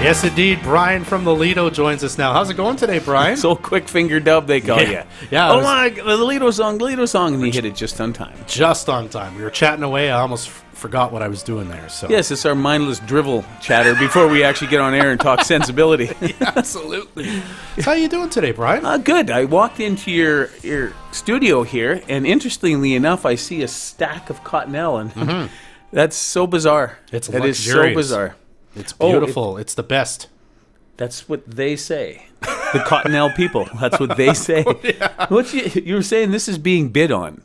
Yes, indeed. Brian from the Lido joins us now. How's it going today, Brian? So quick finger dub, they call you. Yeah. Oh my, the Lido song, and you hit it just on time. Just on time. We were chatting away. I almost forgot what I was doing there. So yes, it's our mindless drivel chatter before we actually get on air and talk sensibility. Yeah, absolutely. So how you doing today, Brian? Good. I walked into your studio here, and interestingly enough, I see a stack of cottonelle, and that's so bizarre. It's That is so luxurious. bizarre. It's beautiful. It's the best. That's what they say. The Cottonelle people. That's what they say. Yeah. You were saying this is being bid on.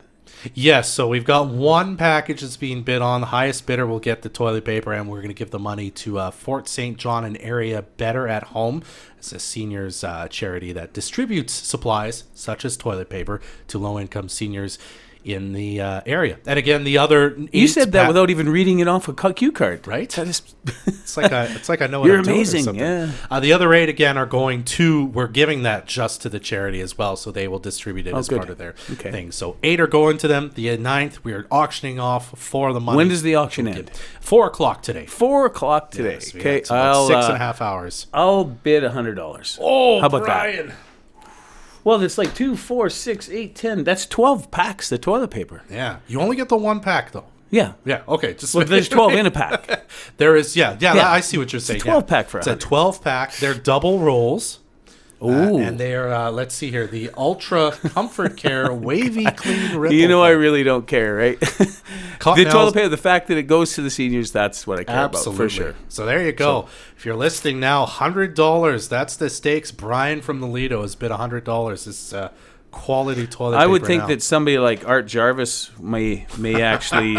Yes, so we've got one package that's being bid on. The highest bidder will get the toilet paper, and we're going to give the money to Fort St. John and Area Better at Home. It's a seniors charity that distributes supplies such as toilet paper to low-income seniors in the area. And again, the other You said that without even reading it off a cue card, right? That is It's like I know what You're I'm doing or amazing, something. yeah. The other 8 again are going to. We're giving that just to the charity as well, so they will distribute it as good. part of their thing. So 8 are going to them. The 9th, we are auctioning off for the money. When does the auction end? 4 o'clock today. 4 o'clock today. Yes, we Okay, got about 6.5 hours. I'll bid $100. Oh, how about Brian. that? Well, it's like 2, 4, 6, 8, 10. That's 12 packs of toilet paper. Yeah, you only get the 1 pack though. Yeah. Yeah. Okay. Just Well, there's 12 in a pack. There is. Yeah. I see what you're saying. It's a 12 pack for It's a 100. 12 pack. They're double rolls. Ooh. And they're, let's see here, the Ultra Comfort Care Wavy Clean Ripple. You know, I really don't care, right? The Cottonelle's- toilet paper, the fact that it goes to the seniors, that's what I care Absolutely. about, for sure. So there you go. If you're listening now, $100. That's the stakes. Brian from the Lido has bid $100. This quality toilet paper I would think now. that somebody like Art Jarvis may actually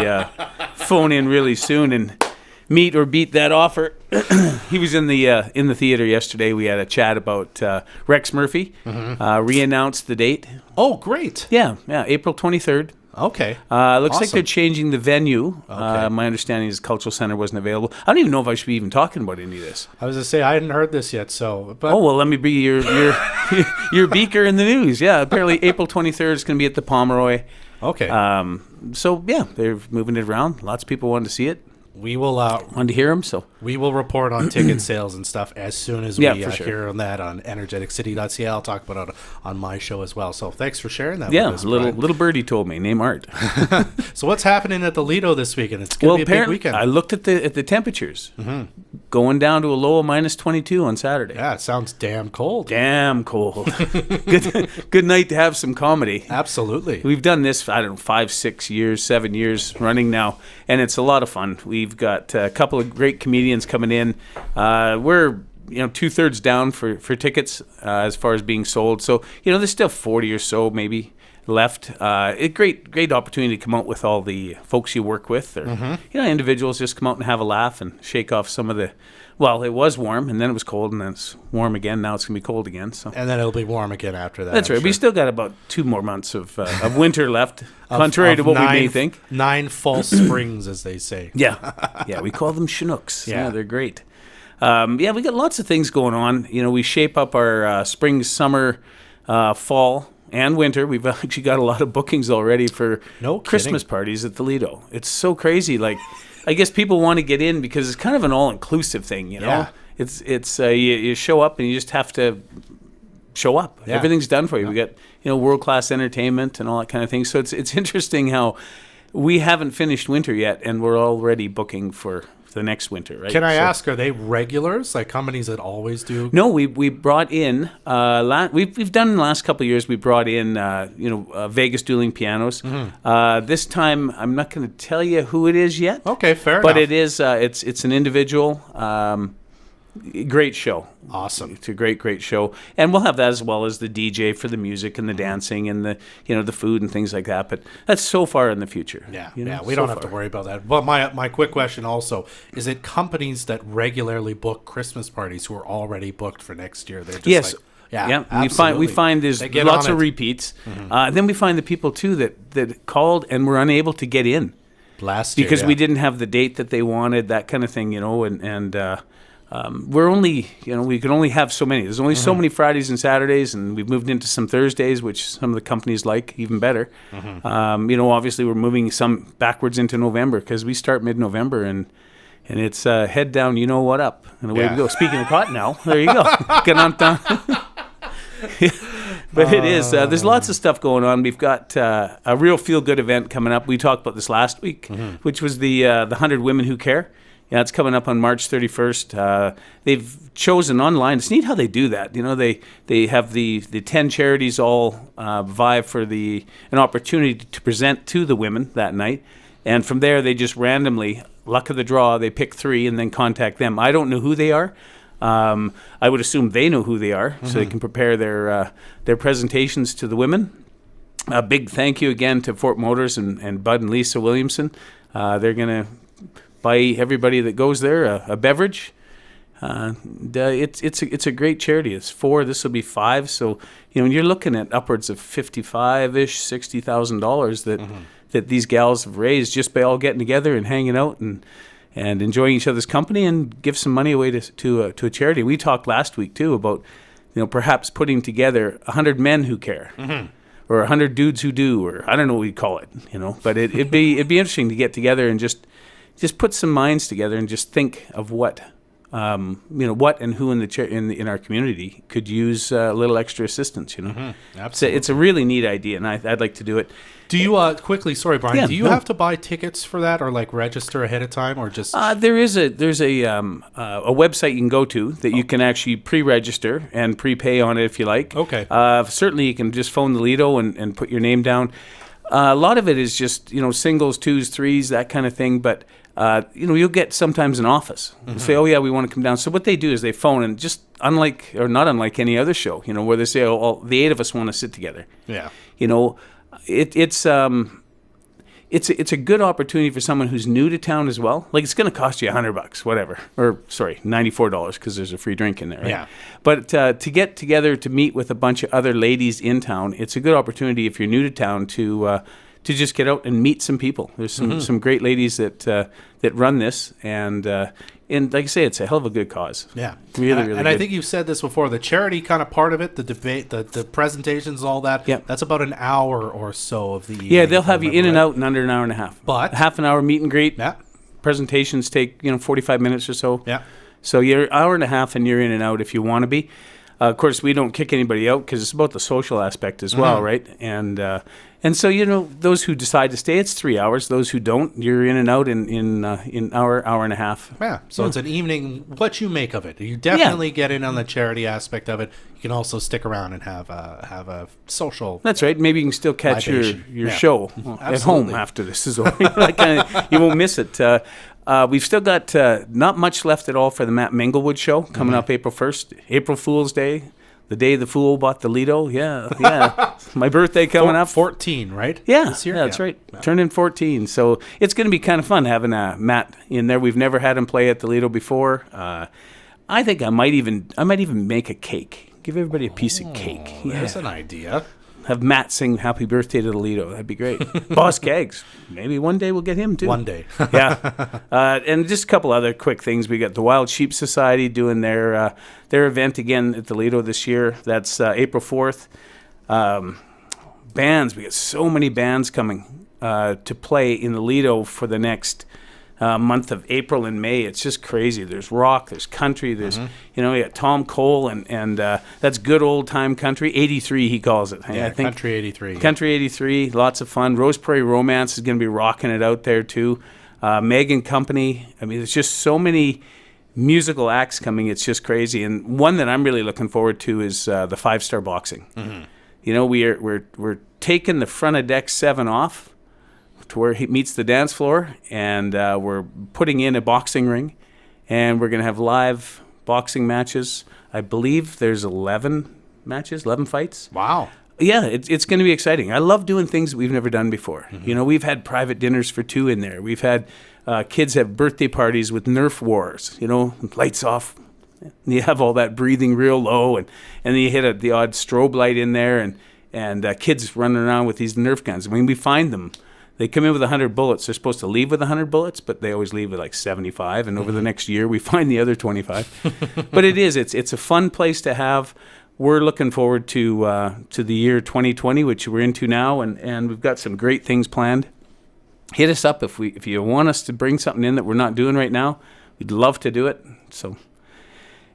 phone in really soon and meet or beat that offer. He was in the theater yesterday. We had a chat about Rex Murphy. Re-announced the date. Oh, great. Yeah, April 23rd. Okay. Looks like Awesome. they're changing the venue. Okay. My understanding is Cultural Center wasn't available. I don't even know if I should be even talking about any of this. I was going to say, I hadn't heard this yet, so. But Oh, well, let me be your beaker in the news. Yeah, apparently April 23rd is going to be at the Pomeroy. Okay. So, yeah, they're moving it around. Lots of people wanted to see it, we will wanted to hear them, so. we will report on ticket sales and stuff as soon as we Yeah, for sure. hear on that on energeticcity.ca. I'll talk about it on my show as well. So thanks for sharing that Yeah, with us, little birdie told me, name Art. Brian. So what's happening at the Lido this weekend? It's going to be a big apparently, weekend. I looked at the temperatures. Going down to a low of minus 22 on Saturday. Yeah, it sounds damn cold. Damn cold. Good night to have some comedy. Absolutely. We've done this, 5, 6 years, 7 years running now, and it's a lot of fun. We've got a couple of great comedians coming in. We're 2/3 down for tickets as far as being sold. So there's still 40 or so maybe left. A great opportunity to come out with all the folks you work with, or individuals, just come out and have a laugh and shake off some of the. Well, it was warm, and then it was cold, and then it's warm again. Now it's going to be cold again. So And then it'll be warm again after that. that's I'm right. We sure. still got about 2 more months of winter left, contrary to what we may think. 9 false springs, as they say. Yeah, we call them Chinooks. Yeah. Yeah, they're great. We got lots of things going on. We shape up our spring, summer, fall, and winter. We've actually got a lot of bookings already for No kidding. Christmas parties at the Lido. It's so crazy. Like, I guess people want to get in because it's kind of an all-inclusive thing, Yeah. It's you show up and you just have to show up. Yeah. Everything's done for you. We got world-class entertainment and all that kind of thing. So it's interesting how we haven't finished winter yet and we're already booking for the next winter, right? Can I So- ask, are they regulars, like companies that always do? No, we brought in we've done in the last couple of years. We brought in Vegas dueling pianos. This time I'm not going to tell you who it is yet. Okay, fair But enough. it is it's an individual. Great show. Awesome. It's a great show, and we'll have that as well as the DJ for the music and the dancing and the the food and things like that. But that's so far in the future. Yeah, you know, we so don't have to far. worry about that. But my quick question also, is it companies that regularly book Christmas parties who are already booked for next year? They're just Yes. like, yeah, We absolutely. find there's They get lots on of it. repeats. Then we find the people too that called and were unable to get in Last year, because yeah. we didn't have the date that they wanted, that kind of thing, and we're only, we can only have so many. There's only so many Fridays and Saturdays, and we've moved into some Thursdays, which some of the companies like even better. Obviously we're moving some backwards into November because we start mid-November, and And it's head down, you know what up, and away we go. Speaking of cotton now, there you go. Get on down. But it is. There's lots of stuff going on. We've got a real feel-good event coming up. We talked about this last week, which was the 100 Women Who Care. Yeah, it's coming up on March 31st. They've chosen online. It's neat how they do that. You know, they have the 10 charities all vie for an opportunity to present to the women that night. And from there, they just randomly, luck of the draw, they pick 3 and then contact them. I don't know who they are. I would assume they know who they are, so they can prepare their presentations to the women. A big thank you again to Fort Motors and Bud and Lisa Williamson. They're going to buy everybody that goes there a beverage. It's a great charity. It's 4. This will be 5. So you're looking at upwards of $55-ish, $60,000 that these gals have raised just by all getting together and hanging out and enjoying each other's company, and give some money away to a charity. We talked last week too about perhaps putting together 100 men who care. Or 100 dudes who do, or I don't know what we'd call it, But it'd be interesting to get together and just put some minds together and just think of what what and who in our community could use a little extra assistance. Absolutely. It's a really neat idea, and I'd like to do it. Do you quickly? Sorry, Brian. Do you have to buy tickets for that, or like register ahead of time, or just? There's a website you can go to that you can actually pre-register and prepay on it if you like. Okay. Certainly, you can just phone the Lido and put your name down. A lot of it is just singles, 2s, 3s, that kind of thing, but. You'll get sometimes an office. They'll say, oh, yeah, we want to come down. So what they do is they phone, and just not unlike any other show, where they say, oh, the 8 of us want to sit together. Yeah. It's a good opportunity for someone who's new to town as well. Like, it's going to cost you $100, whatever. Or, sorry, $94 because there's a free drink in there. Right? Yeah. But to get together to meet with a bunch of other ladies in town, it's a good opportunity if you're new to town to just get out and meet some people. There's some great ladies that run this, and like I say, it's a hell of a good cause. Yeah, really and good. I think you've said this before. The charity kind of part of it, the debate, the presentations, all that. Yeah, that's about an hour or so of the evening. Yeah, they'll have you in and out in under an hour and a half. But half an hour meet and greet. Yeah, presentations take 45 minutes or so. Yeah, so you're an hour and a half, and you're in and out if you want to be. Of course, we don't kick anybody out because it's about the social aspect as well, right? And so, those who decide to stay, it's 3 hours. Those who don't, you're in and out in hour and a half. Yeah. So it's an evening. What you make of it? You definitely get in on the charity aspect of it. You can also stick around and have a social. That's right. Maybe you can still catch your show at home after this is over. You won't miss it. We've still got not much left at all for the Matt Minglewood show coming up April 1st, April Fool's Day. The day the fool bought the Lido, yeah. My birthday coming up. 14, right? Yeah, that's right. Yeah. Turned in 14. So it's going to be kind of fun having Matt in there. We've never had him play at the Lido before. I think I might even make a cake. Give everybody a piece of cake. Yeah. There's an idea. Have Matt sing Happy Birthday to the Lido. That'd be great. Boss Kegs. Maybe one day we'll get him too. One day. Yeah. And just a couple other quick things. We got the Wild Sheep Society doing their event again at the Lido this year. That's April 4th. Bands. We got so many bands coming to play in the Lido for the next month of April and May. It's just crazy. There's rock, there's country, there's we got Tom Cole and that's good old time country. 83 he calls it. Yeah, I think Country 83. Country 83, lots of fun. Rose Prairie Romance is going to be rocking it out there too. Megan Company. I mean, there's just so many musical acts coming. It's just crazy. And one that I'm really looking forward to is the 5 Star Boxing. We're taking the front of deck 7 off to where he meets the dance floor, and we're putting in a boxing ring, and we're going to have live boxing matches. I believe there's 11 fights. Wow. Yeah, it's going to be exciting. I love doing things that we've never done before. We've had private dinners for 2 in there. We've had kids have birthday parties with Nerf wars, lights off. And you have all that breathing real low, and then you hit the odd strobe light in there, and kids running around with these Nerf guns. I mean, we find them. They come in with 100 bullets. They're supposed to leave with 100 bullets, but they always leave with like 75. And over the next year, we find the other 25. But it's a fun place to have. We're looking forward to the year 2020, which we're into now, and we've got some great things planned. hit us up if you want us to bring something in that we're not doing right now. We'd love to do it. So,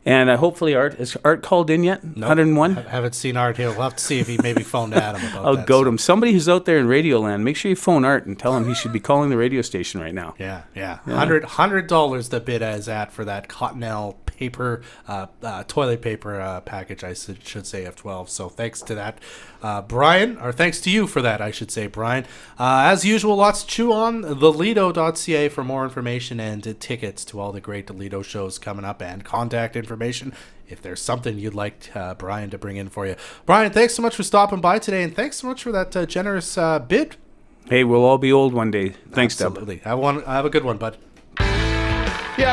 and hopefully is Art called in yet? Nope. 101. I haven't seen Art here. We'll have to see if he maybe phoned Adam about I'll that. goad him. Somebody who's out there in Radioland, make sure you phone Art and tell him he should be calling the radio station right now. Yeah. $100 the bid is at for that Cottonelle paper, toilet paper package, I should say, of 12. So thanks to that, Brian, or thanks to you for that, I should say, Brian. As usual, lots to chew on. TheLido.ca for more information and tickets to all the great Lido shows coming up and contact information if there's something you'd like Brian to bring in for you. Brian, thanks so much for stopping by today, and thanks so much for that generous bid. Hey, we'll all be old one day. Thanks, Absolutely. Have a good one, bud.